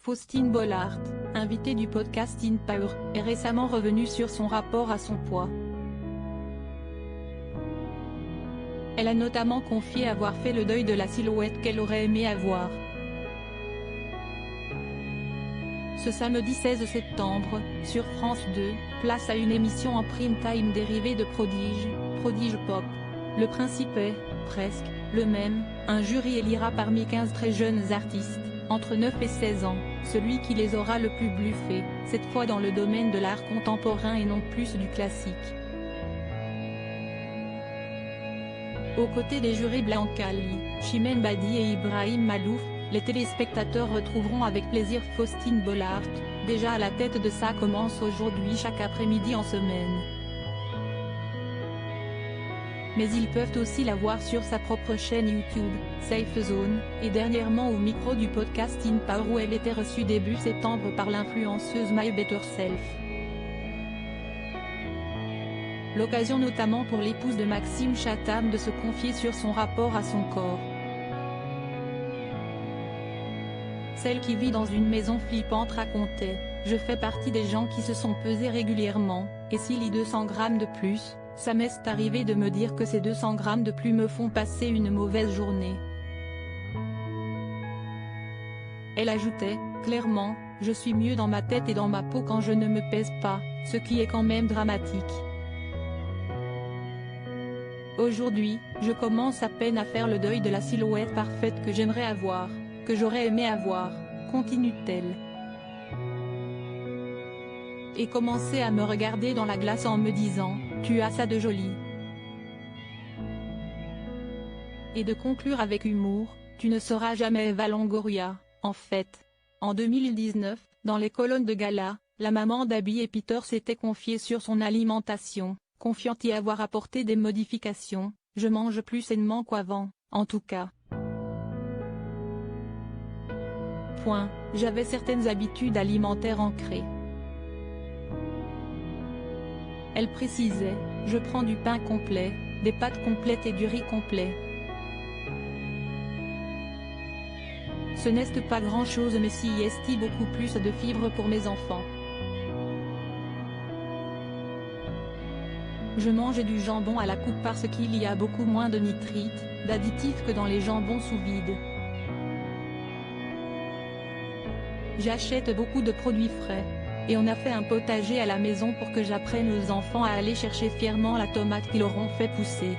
Faustine Bollaert, invitée du podcast In Power, est récemment revenue sur son rapport à son poids. Elle a notamment confié avoir fait le deuil de la silhouette qu'elle aurait aimé avoir. Ce samedi 16 septembre, sur France 2, place à une émission en prime time dérivée de Prodige Pop. Le principe est, presque, le même, un jury élira parmi 15 très jeunes artistes, entre 9 et 16 ans, celui qui les aura le plus bluffés, cette fois dans le domaine de l'art contemporain et non plus du classique. Aux côtés des jurés Blanca Ali, Chimène Badi et Ibrahim Malouf, les téléspectateurs retrouveront avec plaisir Faustine Bollaert, déjà à la tête de Ça commence aujourd'hui chaque après-midi en semaine. Mais ils peuvent aussi la voir sur sa propre chaîne YouTube, Safe Zone, et dernièrement au micro du podcast In Power où elle était reçue début septembre par l'influenceuse My Better Self. L'occasion notamment pour l'épouse de Maxime Chatham de se confier sur son rapport à son corps. Celle qui vit dans une maison flippante racontait « Je fais partie des gens qui se sont pesés régulièrement, et s'il y a 200 grammes de plus, ça m'est arrivé de me dire que ces 200 grammes de plus me font passer une mauvaise journée. » Elle ajoutait « Clairement, je suis mieux dans ma tête et dans ma peau quand je ne me pèse pas, ce qui est quand même dramatique. Aujourd'hui, je commence à peine à faire le deuil de la silhouette parfaite que j'aimerais avoir, que j'aurais aimé avoir, continue-t-elle. Et commencer à me regarder dans la glace en me disant, tu as ça de joli. Et de conclure avec humour, tu ne seras jamais Eva Longoria, en fait. En 2019, dans les colonnes de Gala, la maman d'Abby et Peter s'était confiée sur son alimentation, confiant y avoir apporté des modifications, je mange plus sainement qu'avant, en tout cas. J'avais certaines habitudes alimentaires ancrées. Elle précisait, je prends du pain complet, des pâtes complètes et du riz complet. Ce n'est pas grand-chose mais s'y est beaucoup plus de fibres pour mes enfants. Je mange du jambon à la coupe parce qu'il y a beaucoup moins de nitrites, d'additifs que dans les jambons sous vide. J'achète beaucoup de produits frais. Et on a fait un potager à la maison pour que j'apprenne aux enfants à aller chercher fièrement la tomate qu'ils auront fait pousser.